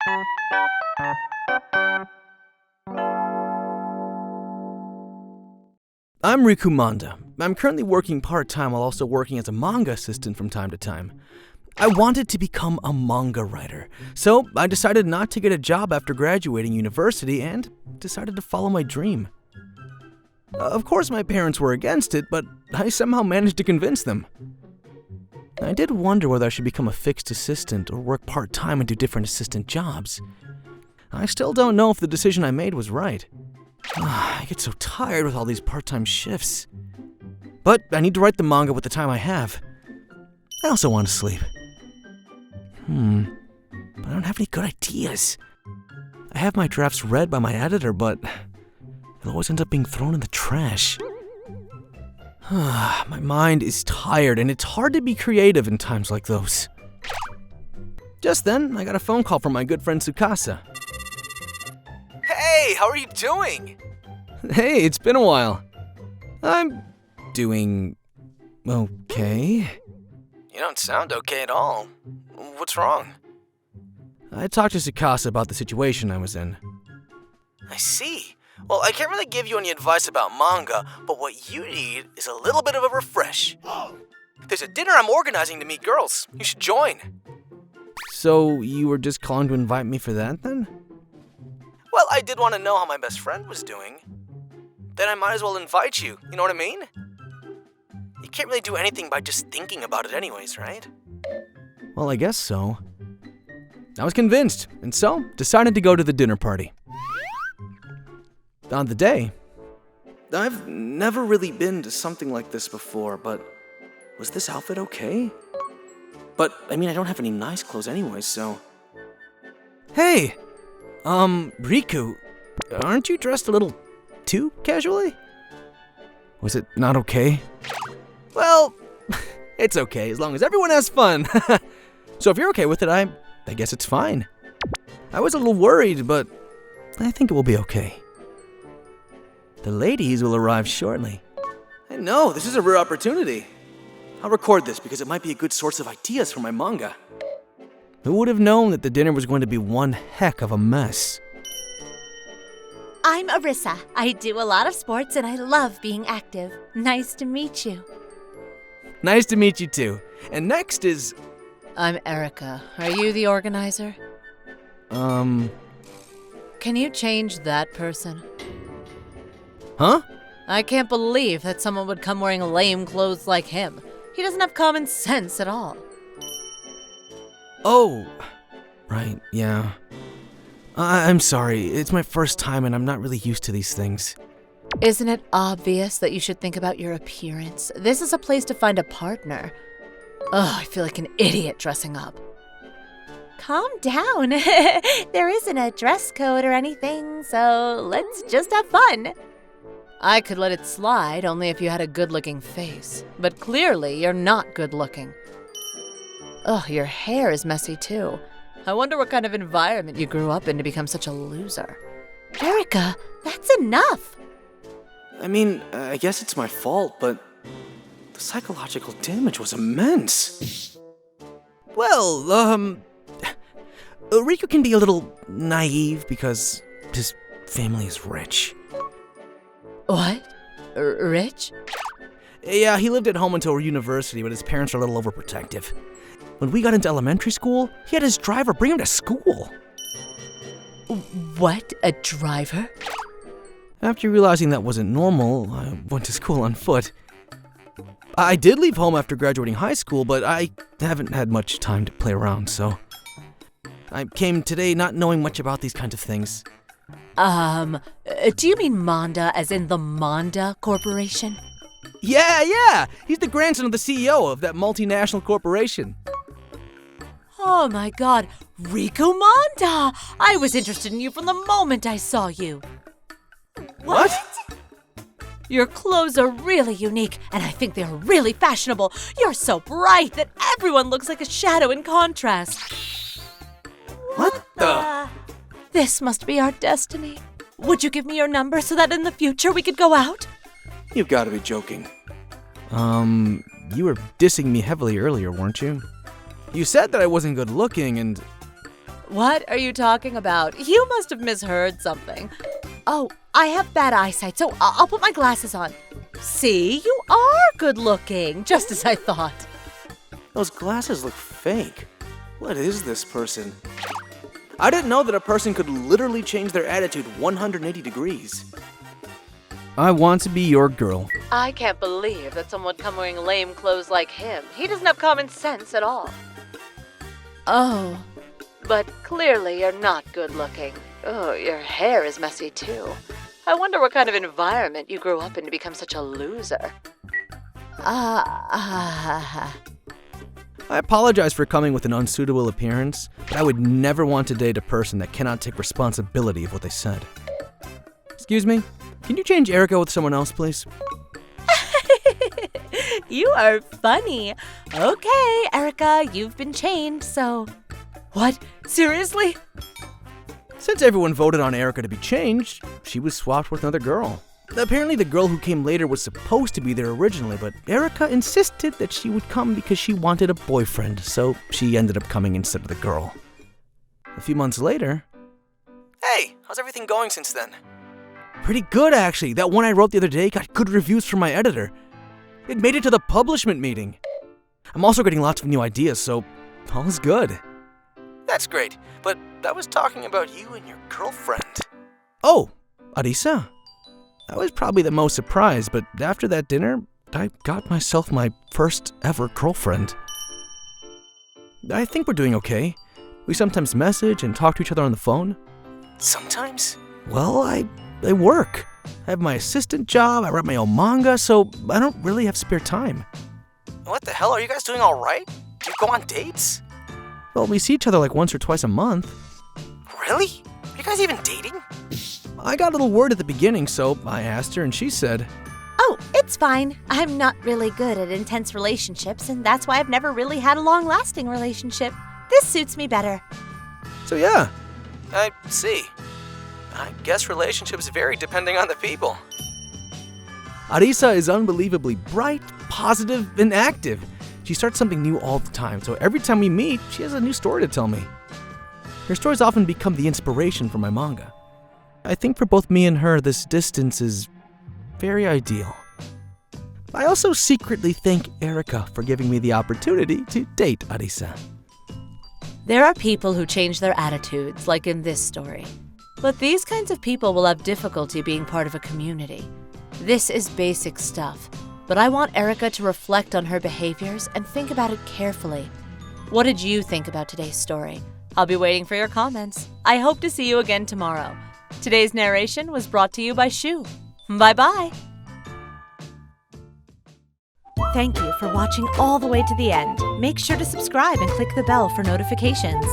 I'm Riku Manda. I'm currently working part-time while also working as a manga assistant from time to time. I wanted to become a manga writer, so I decided not to get a job after graduating university and decided to follow my dream. Of course, my parents were against it, but I somehow managed to convince them. I did wonder whether I should become a fixed assistant or work part-time and do different assistant jobs. I still don't know if the decision I made was right. I get so tired with all these part-time shifts. But I need to write the manga with the time I have. I also want to sleep. But I don't have any good ideas. I have my drafts read by my editor, but it always ends up being thrown in the trash. My mind is tired, and it's hard to be creative in times like those. Just then, I got a phone call from my good friend Tsukasa. Hey, how are you doing? Hey, it's been a while. I'm doing okay. You don't sound okay at all. What's wrong? I talked to Tsukasa about the situation I was in. I see. Well, I can't really give you any advice about manga, but what you need is a little bit of a refresh. There's a dinner I'm organizing to meet girls. You should join. So you were just calling to invite me for that, then? Well, I did want to know how my best friend was doing. Then I might as well invite you, you know what I mean? You can't really do anything by just thinking about it anyways, right? Well, I guess so. I was convinced, and so decided to go to the dinner party. On the day, I've never really been to something like this before, but was this outfit okay? But, I mean, I don't have any nice clothes anyway, so... Hey! Riku, aren't you dressed a little too casually? Was it not okay? Well, it's okay as long as everyone has fun. So if you're okay with it, I guess it's fine. I was a little worried, but I think it will be okay. The ladies will arrive shortly. I know, this is a rare opportunity. I'll record this because it might be a good source of ideas for my manga. Who would have known that the dinner was going to be one heck of a mess? I'm Arissa. I do a lot of sports and I love being active. Nice to meet you. Nice to meet you too. And next is... I'm Erica. Are you the organizer? Can you change that person? Huh? I can't believe that someone would come wearing lame clothes like him. He doesn't have common sense at all. Oh, right, yeah. I'm sorry, it's my first time and I'm not really used to these things. Isn't it obvious that you should think about your appearance? This is a place to find a partner. Ugh, I feel like an idiot dressing up. Calm down. There isn't a dress code or anything, so let's just have fun. I could let it slide only if you had a good-looking face. But clearly, you're not good-looking. Ugh, your hair is messy too. I wonder what kind of environment you grew up in to become such a loser. Erica, that's enough. I mean, I guess it's my fault, but the psychological damage was immense. Well, Riku can be a little naive because his family is rich. What? Rich? Yeah, he lived at home until university, but his parents are a little overprotective. When we got into elementary school, he had his driver bring him to school. What? A driver? After realizing that wasn't normal, I went to school on foot. I did leave home after graduating high school, but I haven't had much time to play around, so... I came today not knowing much about these kinds of things. Do you mean Manda as in the Manda Corporation? Yeah! He's the grandson of the CEO of that multinational corporation. Oh my god, Riku Manda! I was interested in you from the moment I saw you. What? Your clothes are really unique, and I think they're really fashionable. You're so bright that everyone looks like a shadow in contrast. What the? This must be our destiny. Would you give me your number so that in the future we could go out? You've got to be joking. You were dissing me heavily earlier, weren't you? You said that I wasn't good looking and... What are you talking about? You must have misheard something. Oh, I have bad eyesight, so I'll put my glasses on. See, you are good looking, just as I thought. Those glasses look fake. What is this person? I didn't know that a person could literally change their attitude 180 degrees. I want to be your girl. I can't believe that someone would come wearing lame clothes like him. He doesn't have common sense at all. Oh, but clearly you're not good looking. Oh, your hair is messy too. I wonder what kind of environment you grew up in to become such a loser. I apologize for coming with an unsuitable appearance, but I would never want to date a person that cannot take responsibility of what they said. Excuse me, can you change Erica with someone else, please? You are funny. Okay, Erica, you've been changed, so... What? Seriously? Since everyone voted on Erica to be changed, she was swapped with another girl. Apparently the girl who came later was supposed to be there originally, but Erica insisted that she would come because she wanted a boyfriend, so she ended up coming instead of the girl. A few months later... Hey, how's everything going since then? Pretty good, actually. That one I wrote the other day got good reviews from my editor. It made it to the publishment meeting. I'm also getting lots of new ideas, so all is good. That's great, but I was talking about you and your girlfriend. Oh, Arisa. I was probably the most surprised, but after that dinner, I got myself my first ever girlfriend. I think we're doing okay. We sometimes message and talk to each other on the phone. Sometimes? Well, I work. I have my assistant job, I write my own manga, so I don't really have spare time. What the hell, are you guys doing alright? Do you go on dates? Well, we see each other like once or twice a month. Really? Are you guys even dating? I got a little worried at the beginning, so I asked her and she said, Oh, it's fine. I'm not really good at intense relationships, and that's why I've never really had a long-lasting relationship. This suits me better. So yeah. I see. I guess relationships vary depending on the people. Arisa is unbelievably bright, positive, and active. She starts something new all the time, so every time we meet, she has a new story to tell me. Her stories often become the inspiration for my manga. I think for both me and her, this distance is very ideal. I also secretly thank Erica for giving me the opportunity to date Arisa. There are people who change their attitudes, like in this story. But these kinds of people will have difficulty being part of a community. This is basic stuff, but I want Erica to reflect on her behaviors and think about it carefully. What did you think about today's story? I'll be waiting for your comments. I hope to see you again tomorrow. Today's narration was brought to you by Shu. Bye-bye. Thank you for watching all the way to the end. Make sure to subscribe and click the bell for notifications.